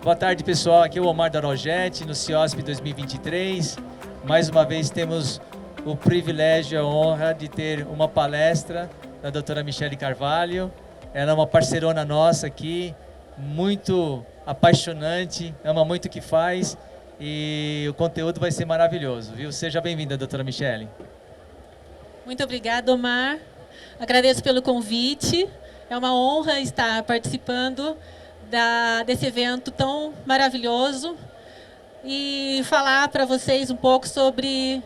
Boa tarde, pessoal. Aqui é o Omar Darogete, no CIOSP 2023. Mais uma vez temos o privilégio e a honra de ter uma palestra da doutora Michele Carvalho. Ela é uma parceirona nossa aqui, muito apaixonante, ama muito o que faz e o conteúdo vai ser maravilhoso, viu? Seja bem-vinda, doutora Michele. Muito obrigada, Omar. Agradeço pelo convite. É uma honra estar participando desse evento tão maravilhoso e falar para vocês um pouco sobre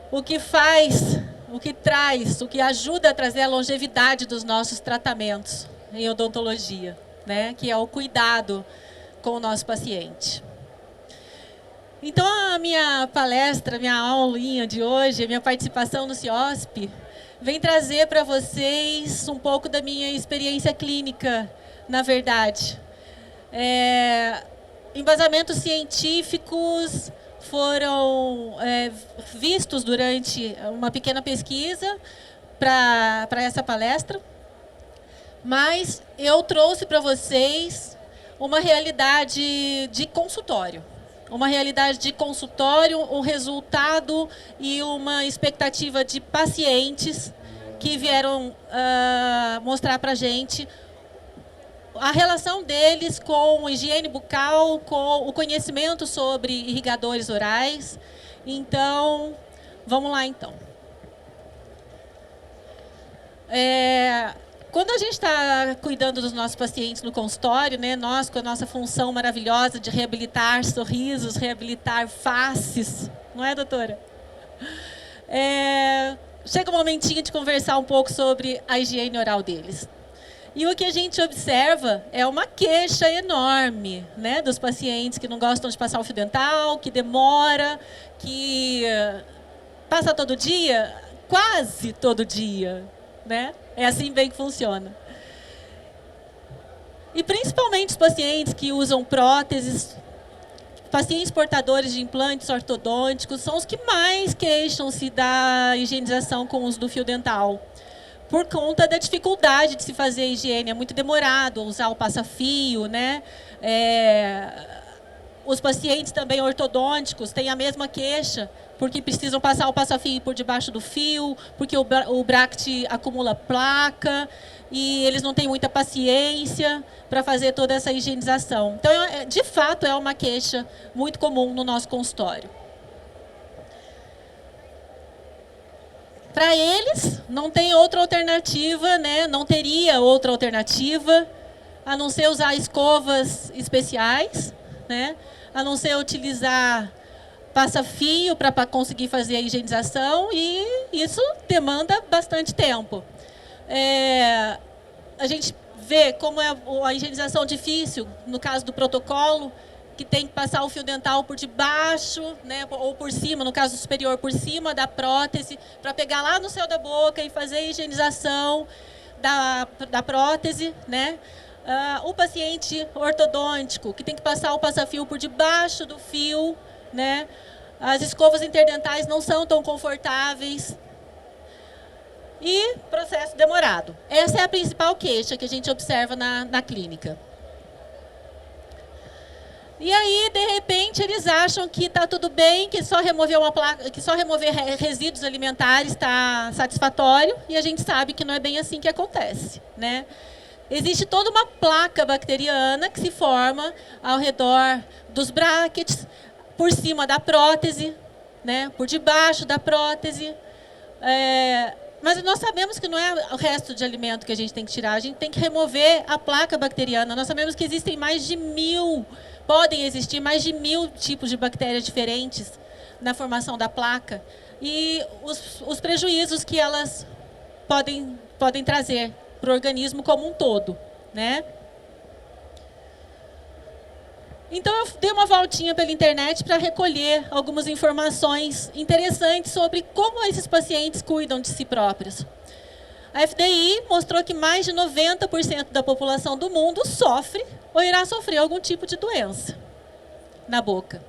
o que faz, o que traz, o que ajuda a trazer a longevidade dos nossos tratamentos em odontologia, né? Que é o cuidado com o nosso paciente. Então, a minha palestra, minha aulinha de hoje, a minha participação no CIOSP, vem trazer para vocês um pouco da minha experiência clínica, na verdade. Embasamentos científicos foram vistos durante uma pequena pesquisa para essa palestra, mas eu trouxe para vocês uma realidade de consultório. Uma realidade de consultório, um resultado e uma expectativa de pacientes que vieram mostrar para a gente a relação deles com higiene bucal, com o conhecimento sobre irrigadores orais. Então, vamos lá então. Quando a gente está cuidando dos nossos pacientes no consultório, né, nós com a nossa função maravilhosa de reabilitar sorrisos, reabilitar faces, não é, doutora? Chega um momentinho de conversar um pouco sobre a higiene oral deles. E o que a gente observa é uma queixa enorme, né, dos pacientes que não gostam de passar o fio dental, que demora, que passa todo dia, quase todo dia, né? É assim bem que funciona. E principalmente os pacientes que usam próteses, pacientes portadores de implantes ortodônticos, são os que mais queixam-se da higienização com o uso do fio dental. Por conta da dificuldade de se fazer a higiene, é muito demorado usar o passa-fio, né? Os pacientes também ortodônticos têm a mesma queixa, porque precisam passar o passa-fio por debaixo do fio, porque o bract acumula placa e eles não têm muita paciência para fazer toda essa higienização. Então, de fato, é uma queixa muito comum no nosso consultório. Para eles, não tem outra alternativa, né? Não teria outra alternativa, a não ser usar escovas especiais, né? A não ser utilizar passa-fio para conseguir fazer a higienização, e isso demanda bastante tempo. A gente vê como é a higienização difícil, no caso do protocolo, que tem que passar o fio dental por debaixo, né, ou por cima, no caso superior, por cima da prótese, para pegar lá no céu da boca e fazer a higienização da prótese, né? O paciente ortodôntico, que tem que passar o passa-fio por debaixo do fio, né? As escovas interdentais não são tão confortáveis. E processo demorado. Essa é a principal queixa que a gente observa na clínica. E aí, de repente, eles acham que está tudo bem, que só remover uma placa, que só remover resíduos alimentares está satisfatório, e a gente sabe que não é bem assim que acontece, né? Existe toda uma placa bacteriana que se forma ao redor dos brackets, por cima da prótese, né? Por debaixo da prótese. Mas nós sabemos que não é o resto de alimento que a gente tem que tirar, a gente tem que remover a placa bacteriana. Nós sabemos que existem podem existir mais de 1000 tipos de bactérias diferentes na formação da placa, e os prejuízos que elas podem trazer para o organismo como um todo, né? Então, eu dei uma voltinha pela internet para recolher algumas informações interessantes sobre como esses pacientes cuidam de si próprios. A FDI mostrou que mais de 90% da população do mundo sofre ou irá sofrer algum tipo de doença na boca.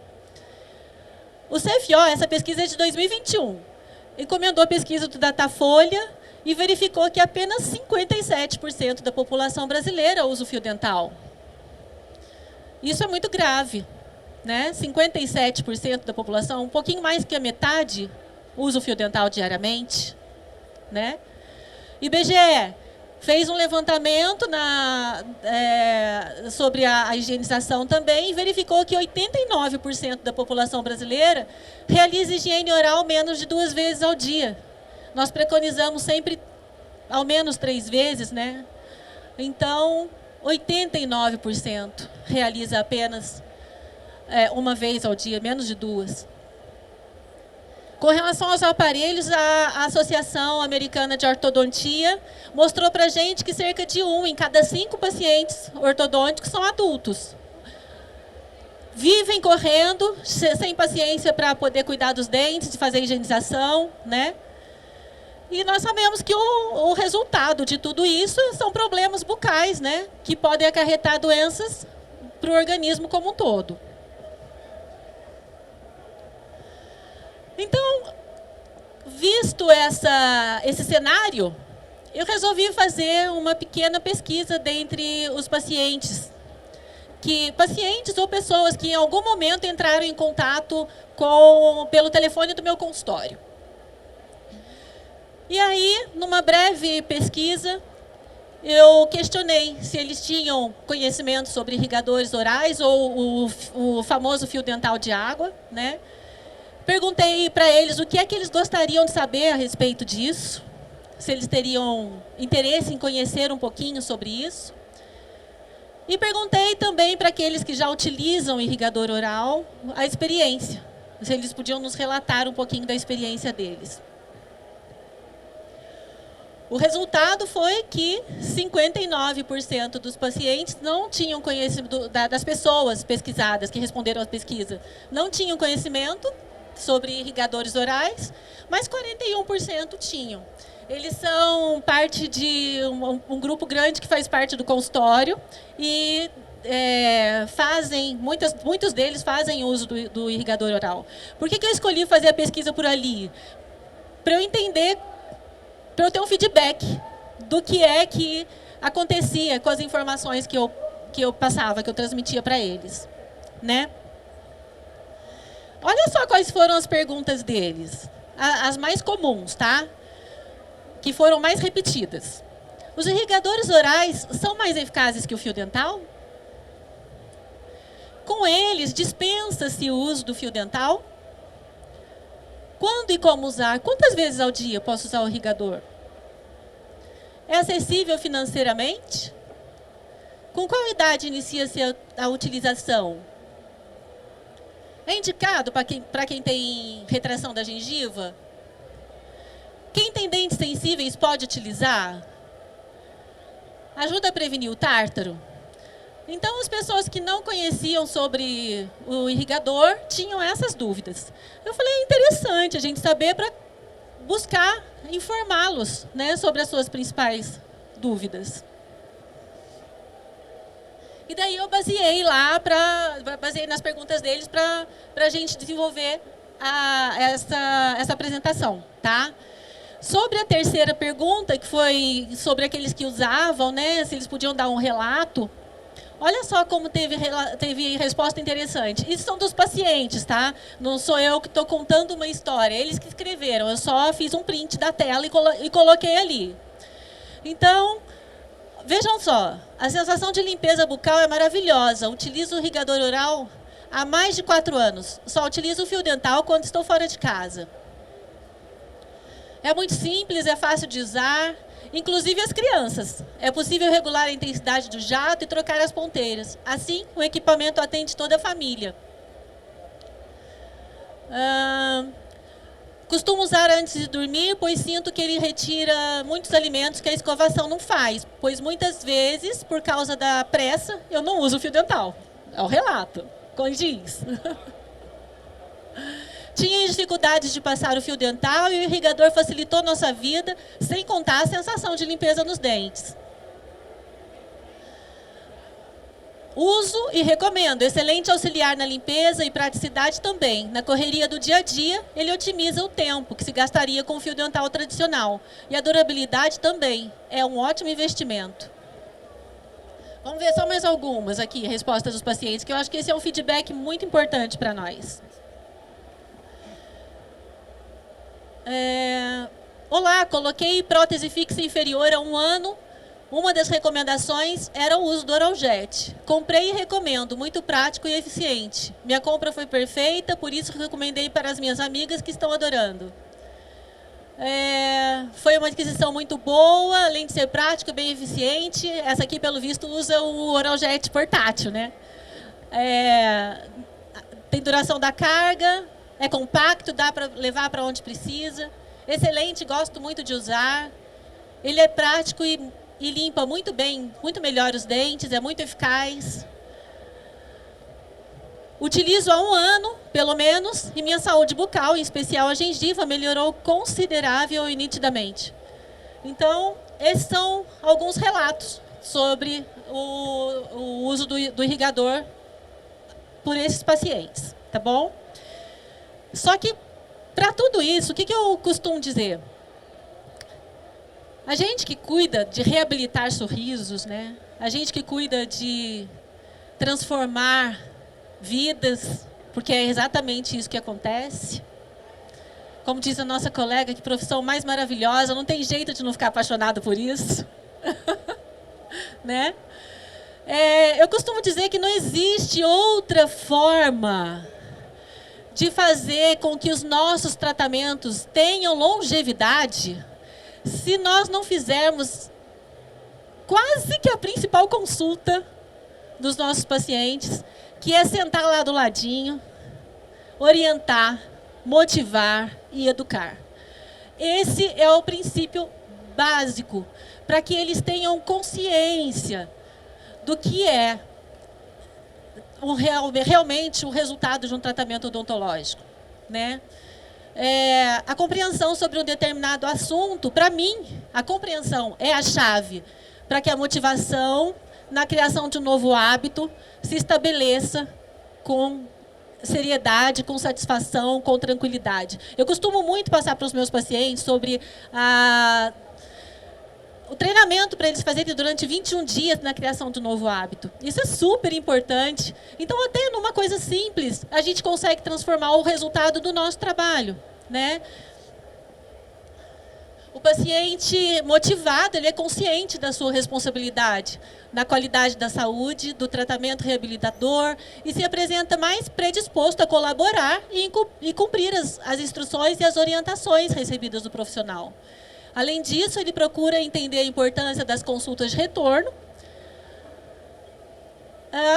O CFO, essa pesquisa é de 2021, encomendou a pesquisa do Datafolha e verificou que apenas 57% da população brasileira usa o fio dental. Isso é muito grave, né? 57% da população, um pouquinho mais que a metade, usa o fio dental diariamente, né? IBGE fez um levantamento sobre a higienização também e verificou que 89% da população brasileira realiza higiene oral menos de 2 vezes ao dia. Nós preconizamos sempre ao menos 3 vezes, né? Então, 89% realiza apenas uma vez ao dia, menos de 2. Com relação aos aparelhos, a Associação Americana de Ortodontia mostrou para a gente que cerca de 1 em cada 5 pacientes ortodônticos são adultos. Vivem correndo, sem paciência para poder cuidar dos dentes, de fazer higienização, né? E nós sabemos que o resultado de tudo isso são problemas bucais, né? Que podem acarretar doenças para o organismo como um todo. Então, visto esse cenário, eu resolvi fazer uma pequena pesquisa dentre os pacientes. Pacientes ou pessoas que em algum momento entraram em contato pelo telefone do meu consultório. E aí, numa breve pesquisa, eu questionei se eles tinham conhecimento sobre irrigadores orais ou o famoso fio dental de água, né? Perguntei para eles o que é que eles gostariam de saber a respeito disso, se eles teriam interesse em conhecer um pouquinho sobre isso. E perguntei também para aqueles que já utilizam irrigador oral a experiência, se eles podiam nos relatar um pouquinho da experiência deles. O resultado foi que 59% dos pacientes não tinham conhecimento, das pessoas pesquisadas que responderam à pesquisa, não tinham conhecimento sobre irrigadores orais, mas 41% tinham. Eles são parte de um grupo grande que faz parte do consultório e muitos deles fazem uso do irrigador oral. Por que eu escolhi fazer a pesquisa por ali? Para eu entender, para eu ter um feedback do que é que acontecia com as informações que eu passava, que eu transmitia para eles, né? Olha só quais foram as perguntas deles, as mais comuns, tá? Que foram mais repetidas. Os irrigadores orais são mais eficazes que o fio dental? Com eles, dispensa-se o uso do fio dental? Quando e como usar? Quantas vezes ao dia posso usar o irrigador? É acessível financeiramente? Com qual idade inicia-se a utilização? É indicado para quem tem retração da gengiva? Quem tem dentes sensíveis pode utilizar? Ajuda a prevenir o tártaro? Então, as pessoas que não conheciam sobre o irrigador tinham essas dúvidas. Eu falei, é interessante a gente saber para buscar informá-los, né, sobre as suas principais dúvidas. E daí eu baseei nas perguntas deles para a gente desenvolver essa apresentação, tá? Sobre a terceira pergunta, que foi sobre aqueles que usavam, né, se eles podiam dar um relato, olha só como teve resposta interessante. Isso são dos pacientes, tá? Não sou eu que estou contando uma história, eles que escreveram, eu só fiz um print da tela e coloquei ali. Então, vejam só, a sensação de limpeza bucal é maravilhosa. Utilizo o irrigador oral há mais de 4 anos. Só utilizo o fio dental quando estou fora de casa. É muito simples, é fácil de usar, inclusive as crianças. É possível regular a intensidade do jato e trocar as ponteiras. Assim, o equipamento atende toda a família. Costumo usar antes de dormir, pois sinto que ele retira muitos alimentos que a escovação não faz, pois muitas vezes, por causa da pressa, eu não uso o fio dental. É o relato, condiz. Tinha dificuldades de passar o fio dental e o irrigador facilitou nossa vida, sem contar a sensação de limpeza nos dentes. Uso e recomendo. Excelente auxiliar na limpeza e praticidade também. Na correria do dia a dia, ele otimiza o tempo que se gastaria com o fio dental tradicional. E a durabilidade também. É um ótimo investimento. Vamos ver só mais algumas aqui, respostas dos pacientes, que eu acho que esse é um feedback muito importante para nós. Olá, coloquei prótese fixa inferior a 1 ano. Uma das recomendações era o uso do Oraljet. Comprei e recomendo, muito prático e eficiente. Minha compra foi perfeita, por isso recomendei para as minhas amigas que estão adorando. Foi uma aquisição muito boa, além de ser prático e bem eficiente. Essa aqui, pelo visto, usa o Oraljet portátil, né? Tem duração da carga, é compacto, dá para levar para onde precisa. Excelente, gosto muito de usar. Ele é prático e limpa muito bem, muito melhor os dentes, é muito eficaz. Utilizo há 1 ano, pelo menos, e minha saúde bucal, em especial a gengiva, melhorou considerável e nitidamente. Então, esses são alguns relatos sobre o uso do irrigador por esses pacientes, tá bom? Só que, para tudo isso, o que eu costumo dizer? A gente que cuida de reabilitar sorrisos, né? A gente que cuida de transformar vidas, porque é exatamente isso que acontece. Como diz a nossa colega, que profissão mais maravilhosa, não tem jeito de não ficar apaixonado por isso. Né? Eu costumo dizer que não existe outra forma de fazer com que os nossos tratamentos tenham longevidade se nós não fizermos quase que a principal consulta dos nossos pacientes, que é sentar lá do ladinho, orientar, motivar e educar. Esse é o princípio básico para que eles tenham consciência do que é realmente o resultado de um tratamento odontológico, né? A compreensão sobre um determinado assunto, para mim, a compreensão é a chave para que a motivação na criação de um novo hábito se estabeleça com seriedade, com satisfação, com tranquilidade. Eu costumo muito passar para os meus pacientes sobre o treinamento para eles fazerem durante 21 dias na criação de um novo hábito. Isso é super importante. Então, até numa coisa simples, a gente consegue transformar o resultado do nosso trabalho, né? O paciente motivado, ele é consciente da sua responsabilidade na qualidade da saúde, do tratamento reabilitador e se apresenta mais predisposto a colaborar e cumprir as instruções e as orientações recebidas do profissional. Além disso, ele procura entender a importância das consultas de retorno,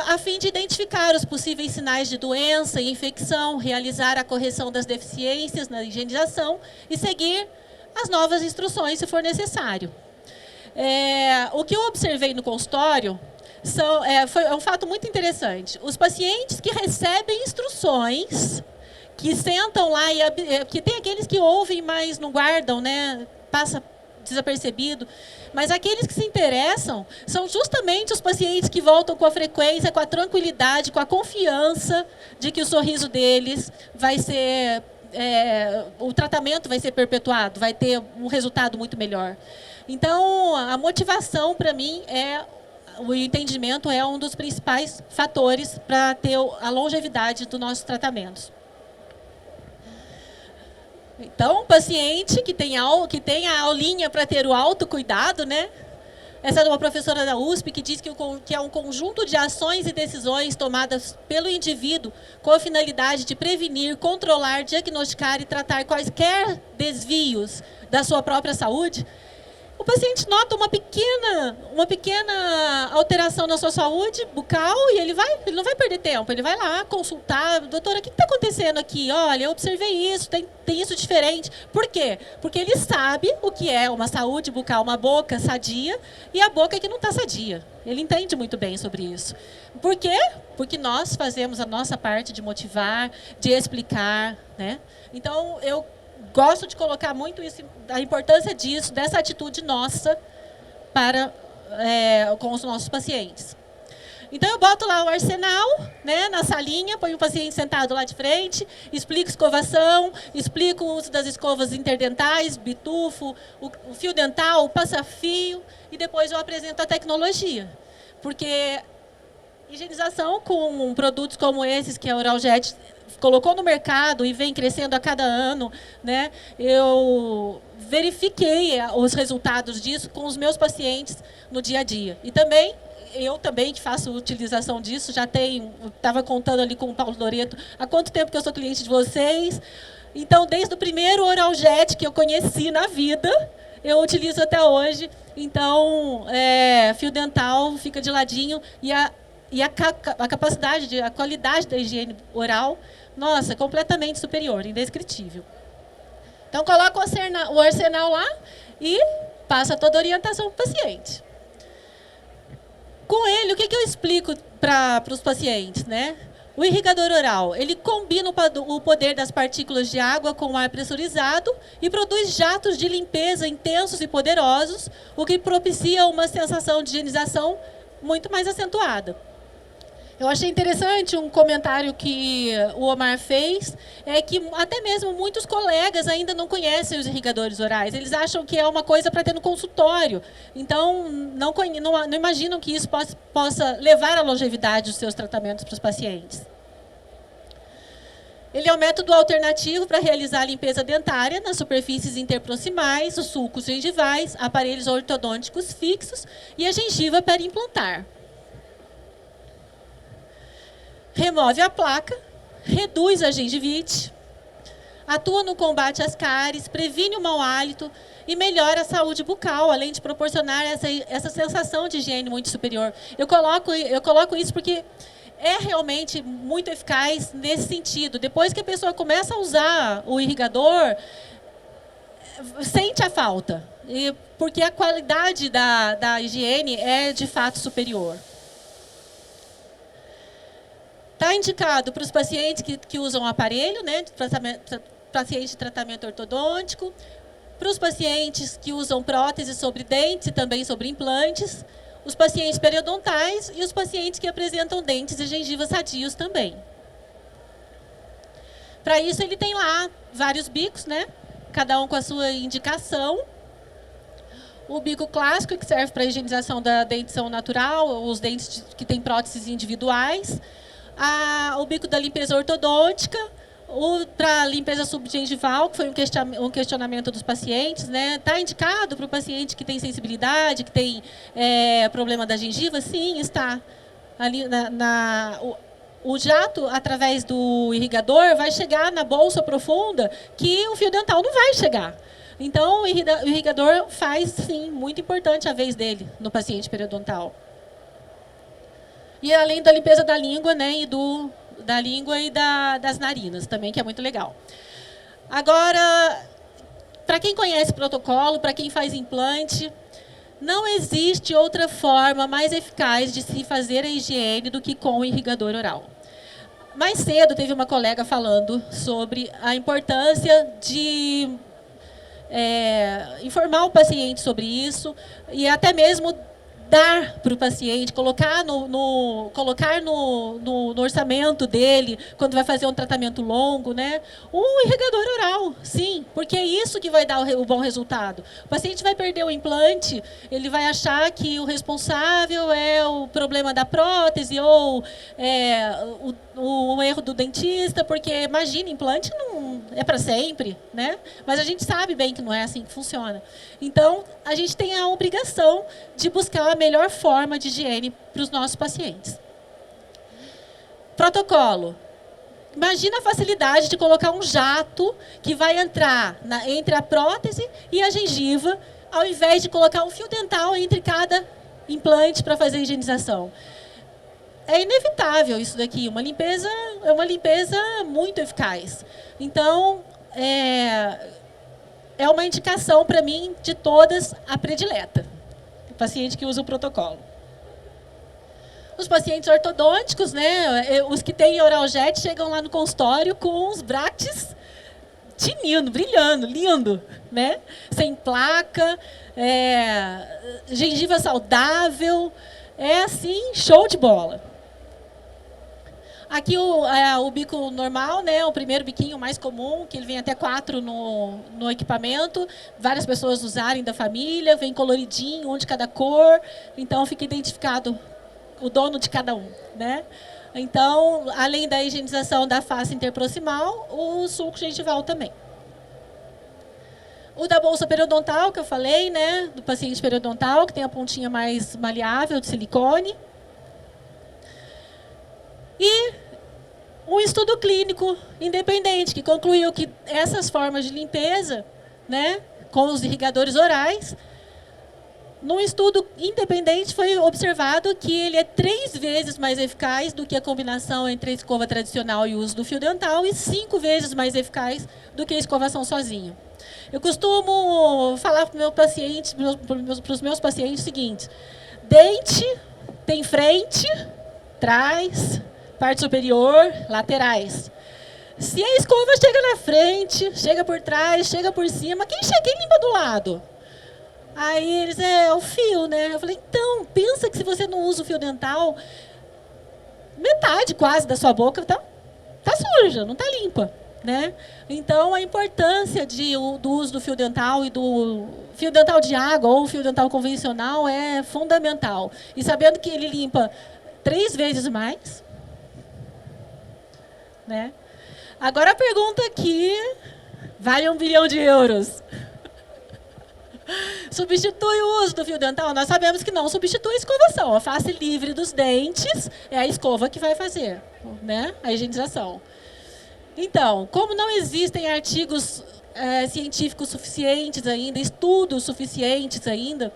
a fim de identificar os possíveis sinais de doença e infecção, realizar a correção das deficiências na higienização e seguir as novas instruções, se for necessário. O que eu observei no consultório foi um fato muito interessante. Os pacientes que recebem instruções, que sentam lá, que tem aqueles que ouvem, mas não guardam, né? Passa desapercebido, mas aqueles que se interessam são justamente os pacientes que voltam com a frequência, com a tranquilidade, com a confiança de que o sorriso deles vai ser, o tratamento vai ser perpetuado, vai ter um resultado muito melhor. Então, a motivação, para mim, o entendimento é um dos principais fatores para ter a longevidade dos nossos tratamentos. Então, o paciente que tem a aulinha para ter o autocuidado, né? Essa é uma professora da USP que diz que é um conjunto de ações e decisões tomadas pelo indivíduo com a finalidade de prevenir, controlar, diagnosticar e tratar quaisquer desvios da sua própria saúde. O paciente nota uma pequena alteração na sua saúde bucal e ele não vai perder tempo, ele vai lá consultar, doutora, o que está acontecendo aqui? Olha, eu observei isso, tem isso diferente. Por quê? Porque ele sabe o que é uma saúde bucal, uma boca sadia e a boca que não está sadia. Ele entende muito bem sobre isso. Por quê? Porque nós fazemos a nossa parte de motivar, de explicar, né? Então, eu gosto de colocar muito isso, a importância disso, dessa atitude nossa com os nossos pacientes. Então, eu boto lá o arsenal, né, na salinha, põe o paciente sentado lá de frente, explico escovação, explico o uso das escovas interdentais, bitufo, o fio dental, o passa-fio, e depois eu apresento a tecnologia. Porque higienização com produtos como esses que a Oraljet colocou no mercado e vem crescendo a cada ano, né? Eu verifiquei os resultados disso com os meus pacientes no dia a dia. E também, eu também que faço utilização disso, já tenho, estava contando ali com o Paulo Doreto, há quanto tempo que eu sou cliente de vocês. Então, desde o primeiro Oraljet que eu conheci na vida, eu utilizo até hoje. Então, fio dental fica de ladinho e a capacidade, a qualidade da higiene oral, nossa, completamente superior, indescritível. Então, coloca o arsenal lá e passa toda a orientação para o paciente. Com ele, o que eu explico para os pacientes, né? O irrigador oral, ele combina o poder das partículas de água com o ar pressurizado e produz jatos de limpeza intensos e poderosos, o que propicia uma sensação de higienização muito mais acentuada. Eu achei interessante um comentário que o Omar fez, que até mesmo muitos colegas ainda não conhecem os irrigadores orais. Eles acham que é uma coisa para ter no consultório. Então, não imaginam que isso possa levar à longevidade dos seus tratamentos para os pacientes. Ele é um método alternativo para realizar a limpeza dentária nas superfícies interproximais, os sulcos gengivais, aparelhos ortodônticos fixos e a gengiva periimplantar. Remove a placa, reduz a gengivite, atua no combate às cáries, previne o mau hálito e melhora a saúde bucal, além de proporcionar essa sensação de higiene muito superior. Eu coloco isso porque é realmente muito eficaz nesse sentido. Depois que a pessoa começa a usar o irrigador, sente a falta, porque a qualidade da higiene é de fato superior. Está indicado para os pacientes que usam aparelho, né, pacientes de tratamento ortodôntico, para os pacientes que usam próteses sobre dentes e também sobre implantes, os pacientes periodontais e os pacientes que apresentam dentes e gengivas sadios também. Para isso, ele tem lá vários bicos, né, cada um com a sua indicação. O bico clássico, que serve para a higienização da dentição natural, os dentes que têm próteses individuais. O bico da limpeza ortodôntica, para a limpeza subgengival, que foi um questionamento dos pacientes, né? Está indicado para o paciente que tem sensibilidade, que tem problema da gengiva? Sim, está. Ali o jato, através do irrigador, vai chegar na bolsa profunda que o fio dental não vai chegar. Então, o irrigador faz, sim, muito importante a vez dele no paciente periodontal. E além da limpeza da língua, né, da língua e das narinas também, que é muito legal. Agora, para quem conhece protocolo, para quem faz implante, não existe outra forma mais eficaz de se fazer a higiene do que com o irrigador oral. Mais cedo teve uma colega falando sobre a importância de informar o paciente sobre isso e até mesmo dar para o paciente, colocar no orçamento dele, quando vai fazer um tratamento longo, né? Um irrigador oral, sim, porque é isso que vai dar o bom resultado. O paciente vai perder o implante, ele vai achar que o responsável é o problema da prótese ou o erro do dentista, porque, imagina, implante não é para sempre, né? Mas a gente sabe bem que não é assim que funciona. Então, a gente tem a obrigação de buscar a melhor forma de higiene para os nossos pacientes. Protocolo. Imagina a facilidade de colocar um jato que vai entrar entre a prótese e a gengiva, ao invés de colocar um fio dental entre cada implante para fazer a higienização. É inevitável isso daqui, é uma limpeza muito eficaz. Então, é uma indicação para mim, de todas, a predileta. O paciente que usa o protocolo. Os pacientes ortodônticos, né, os que têm Oraljet, chegam lá no consultório com os brackets tinindo, brilhando, lindo, né? Sem placa, gengiva saudável, assim, show de bola. Aqui o bico normal, né, o primeiro biquinho mais comum, que ele vem até 4 no equipamento, várias pessoas usarem da família, vem coloridinho, um de cada cor, então fica identificado o dono de cada um, né? Então, além da higienização da face interproximal, o sulco gengival também. O da bolsa periodontal, que eu falei, né? Do paciente periodontal, que tem a pontinha mais maleável de silicone. E um estudo clínico independente, que concluiu que essas formas de limpeza, né, com os irrigadores orais, num estudo independente foi observado que ele é 3 vezes mais eficaz do que a combinação entre a escova tradicional e o uso do fio dental e 5 vezes mais eficaz do que a escovação sozinha. Eu costumo falar para os meus pacientes o seguinte: dente tem frente, trás, parte superior, laterais. Se a escova chega na frente, chega por trás, chega por cima, quem chega e limpa do lado? Aí eles, o fio, né? Eu falei, então, pensa que se você não usa o fio dental, metade quase da sua boca tá suja, não tá limpa, né? Então, a importância do uso do fio dental e do fio dental de água ou fio dental convencional é fundamental. E sabendo que ele limpa 3 vezes mais, né? Agora a pergunta aqui vale 1 bilhão de euros. Substitui o uso do fio dental? Nós sabemos que não substitui a escovação. A face livre dos dentes é a escova que vai fazer, né, a higienização. Então, como não existem artigos científicos suficientes ainda, estudos suficientes ainda,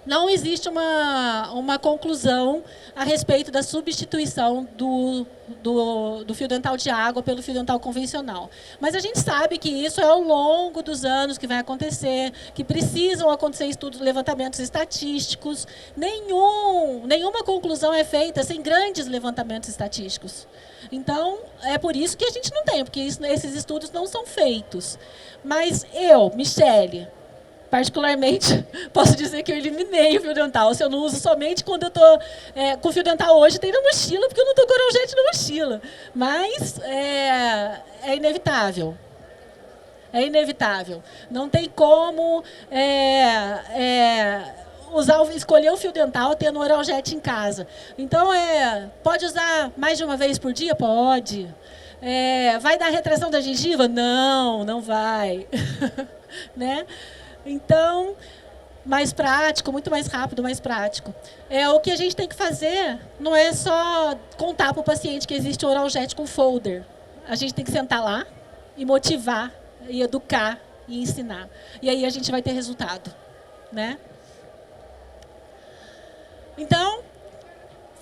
não existe uma conclusão a respeito da substituição do fio dental de água pelo fio dental convencional. Mas a gente sabe que isso é ao longo dos anos que vai acontecer, que precisam acontecer estudos, levantamentos estatísticos. Nenhuma conclusão é feita sem grandes levantamentos estatísticos. Então, é por isso que a gente não tem, porque esses estudos não são feitos. Mas eu, Michele, particularmente, posso dizer que eu eliminei o fio dental. Se eu não uso somente quando eu estou com fio dental hoje, tem na mochila, porque eu não estou com oraljet na mochila. Mas é inevitável. É inevitável. Não tem como escolher o fio dental tendo oraljet em casa. Então, pode usar mais de uma vez por dia? Pode. Vai dar retração da gengiva? Não, não vai. Né? Então, mais prático, muito mais rápido, mais prático. O que a gente tem que fazer não é só contar para o paciente que existe oraljet com folder. A gente tem que sentar lá e motivar, e educar, e ensinar. E aí a gente vai ter resultado, né? Então,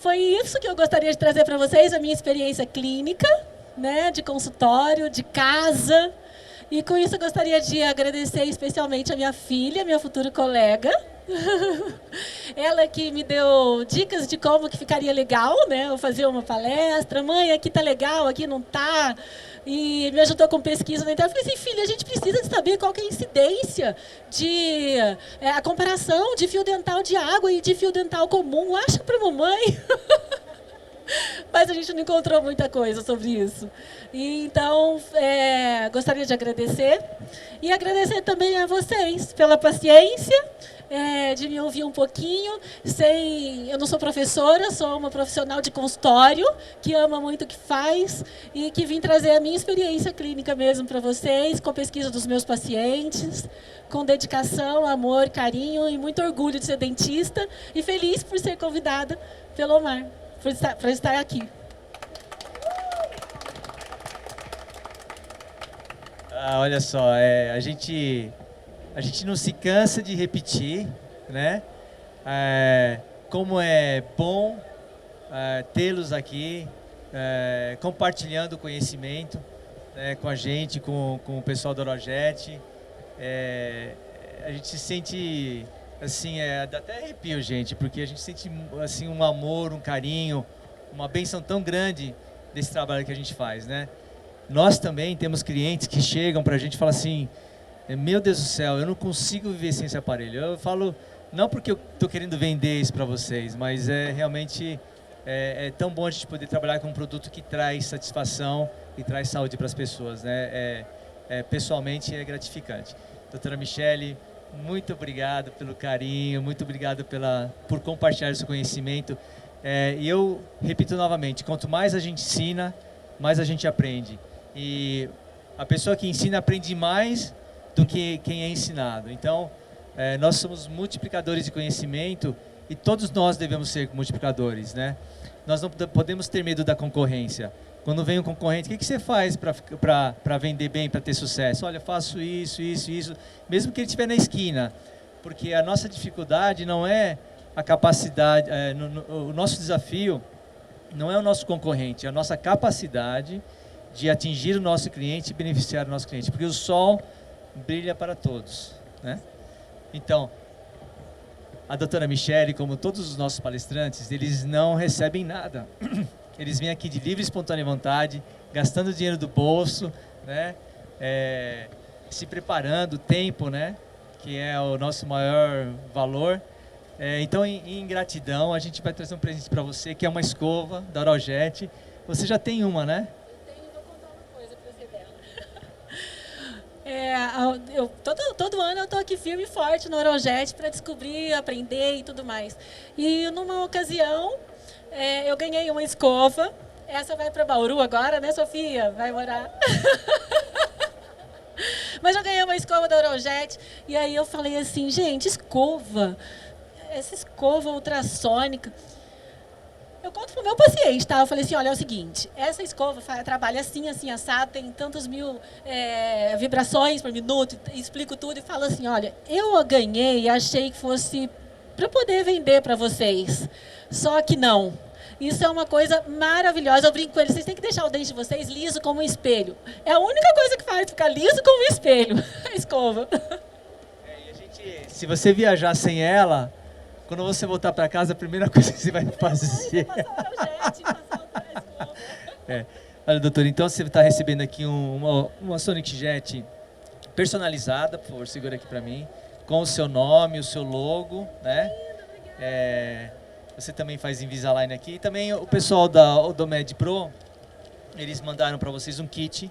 foi isso que eu gostaria de trazer para vocês, a minha experiência clínica, né, de consultório, de casa. E com isso eu gostaria de agradecer especialmente a minha filha, minha futura colega. Ela que me deu dicas de como que ficaria legal, né? Eu fazer uma palestra. Mãe, aqui tá legal, aqui não tá. E me ajudou com pesquisa na internet. Eu falei assim, filha, a gente precisa de saber qual que é a incidência a comparação de fio dental de água e de fio dental comum. Acha pra mamãe. Mas a gente não encontrou muita coisa sobre isso. E, então, gostaria de agradecer. E agradecer também a vocês pela paciência, de me ouvir um pouquinho. Eu não sou professora, sou uma profissional de consultório, que ama muito o que faz e que vim trazer a minha experiência clínica mesmo para vocês, com pesquisa dos meus pacientes, com dedicação, amor, carinho e muito orgulho de ser dentista e feliz por ser convidada pelo Omar. Para estar aqui. Olha só, a gente não se cansa de repetir, né? Como é bom tê-los aqui, compartilhando o conhecimento com a gente, com o pessoal do oraljet. A gente se sente... assim, dá até arrepio, gente, porque a gente sente assim, um amor, um carinho, uma bênção tão grande desse trabalho que a gente faz, né? Nós também temos clientes que chegam para a gente e falam assim, meu Deus do céu, eu não consigo viver sem esse aparelho. Eu falo, não porque eu estou querendo vender isso para vocês, mas realmente tão bom a gente poder trabalhar com um produto que traz satisfação e traz saúde para as pessoas, né? Pessoalmente é gratificante. Doutora Michele, muito obrigado pelo carinho, muito obrigado por compartilhar esse conhecimento. E eu repito novamente, quanto mais a gente ensina, mais a gente aprende. E a pessoa que ensina aprende mais do que quem é ensinado. Então, nós somos multiplicadores de conhecimento e todos nós devemos ser multiplicadores, né? Nós não podemos ter medo da concorrência. Quando vem um concorrente, o que você faz para vender bem, para ter sucesso? Olha, eu faço isso, mesmo que ele estiver na esquina. Porque a nossa dificuldade não é a capacidade, o nosso desafio não é o nosso concorrente, é a nossa capacidade de atingir o nosso cliente e beneficiar o nosso cliente. Porque o sol brilha para todos, né? Então, a doutora Michele, como todos os nossos palestrantes, eles não recebem nada. Eles vêm aqui de livre e espontânea vontade, gastando dinheiro do bolso, né? Se preparando, tempo, né? Que é o nosso maior valor. Então, em gratidão, a gente vai trazer um presente para você, que é uma escova da Orojet. Você já tem uma, né? Vou contar uma coisa para você dela. Todo ano eu estou aqui firme e forte no Orojet para descobrir, aprender e tudo mais. E numa ocasião, eu ganhei uma escova. Essa vai para Bauru agora, né, Sofia? Vai morar. Mas eu ganhei uma escova da Orojet. E aí eu falei assim, gente, essa escova ultrassônica. Eu conto pro meu paciente, tá? Eu falei assim, olha, é o seguinte, essa escova trabalha assim, assim, assado, tem tantos mil vibrações por minuto, explico tudo e falo assim, olha, eu ganhei e achei que fosse para poder vender para vocês. Só que não. Isso é uma coisa maravilhosa. Eu brinco com eles, vocês têm que deixar o dente de vocês liso como um espelho. É a única coisa que faz ficar liso como um espelho, a escova. Se você viajar sem ela, quando você voltar para casa, a primeira coisa que você vai fazer... Olha, doutor, então você está recebendo aqui uma Sonic Jet personalizada, por favor, segura aqui para mim, com o seu nome, o seu logo, né? Você também faz Invisalign aqui. E também o pessoal da Odomed Pro, eles mandaram para vocês um kit,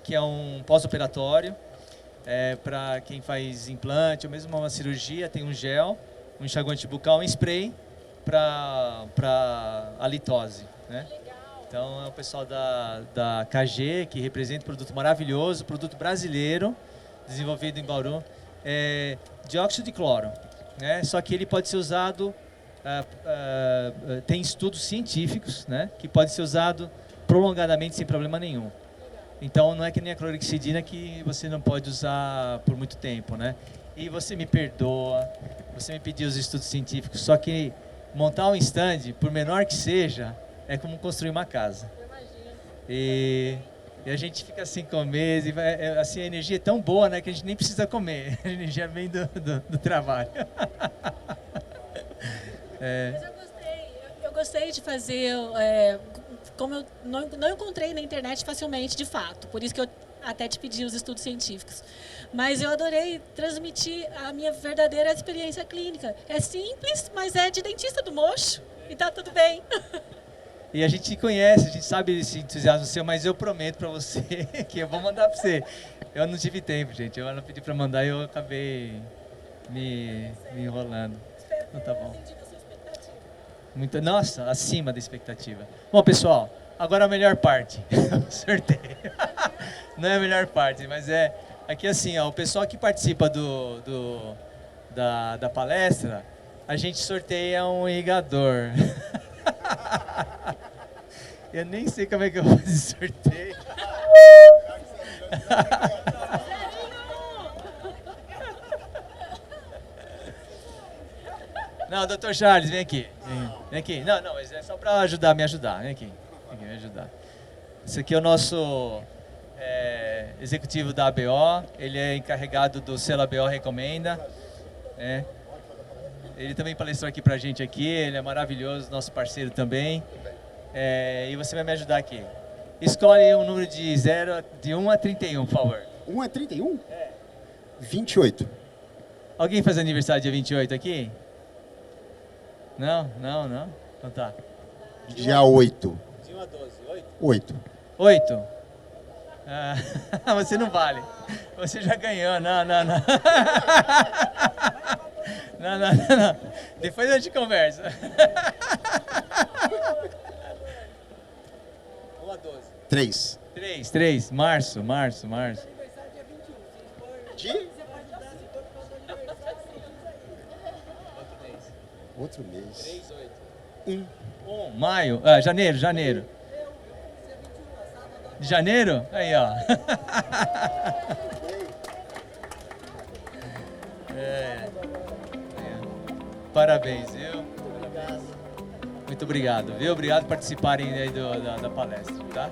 que é um pós-operatório, para quem faz implante ou mesmo uma cirurgia, tem um gel, um enxaguante bucal, um spray para a litose, né? Então é o pessoal da KG, que representa um produto maravilhoso, produto brasileiro, desenvolvido em Bauru, dióxido de cloro, né? Só que ele pode ser usado, tem estudos científicos, né? Que pode ser usado prolongadamente sem problema nenhum. Então não é que nem a clorexidina que você não pode usar por muito tempo, né? E você me perdoa, você me pediu os estudos científicos, só que montar um stand, por menor que seja, é como construir uma casa. Eu imagino. E a gente fica sem comer, assim, a energia é tão boa, né, que a gente nem precisa comer, a energia vem do trabalho. Mas eu gostei de fazer, como eu não encontrei na internet facilmente, de fato, por isso que eu até te pedi os estudos científicos. Mas eu adorei transmitir a minha verdadeira experiência clínica. É simples, mas é de dentista do mocho e tá tudo bem. E a gente conhece, a gente sabe esse entusiasmo seu, mas eu prometo para você que eu vou mandar para você. Eu não tive tempo, gente. Eu não pedi para mandar e eu acabei me enrolando. Então tá bom. Muito, nossa, acima da expectativa. Bom, pessoal, agora a melhor parte. O sorteio. Não é a melhor parte, mas aqui assim, ó, o pessoal que participa da palestra, a gente sorteia um irrigador. Eu nem sei como é que eu vou fazer sorteio. Não, Dr. Charles, vem aqui. Vem aqui. Não, mas é só para me ajudar. Vem aqui, me ajudar. Esse aqui é o nosso executivo da ABO. Ele é encarregado do selo ABO Recomenda. Ele também palestrou aqui pra gente aqui. Ele é maravilhoso, nosso parceiro também. E você vai me ajudar aqui. Escolhe um número de 1 a 31, por favor. 1 a 31? 28. Alguém faz aniversário dia 28 aqui? Não? Então tá. Dia 8. De 1 a 12, 8? 8. 8? Você não vale. Você já ganhou. Não. Não. Depois a gente conversa. 3. 3. Março. De? Outro mês. 1. Janeiro. De janeiro? Aí, ó. Parabéns, viu? Muito obrigado, viu? Obrigado por participarem aí da palestra, tá?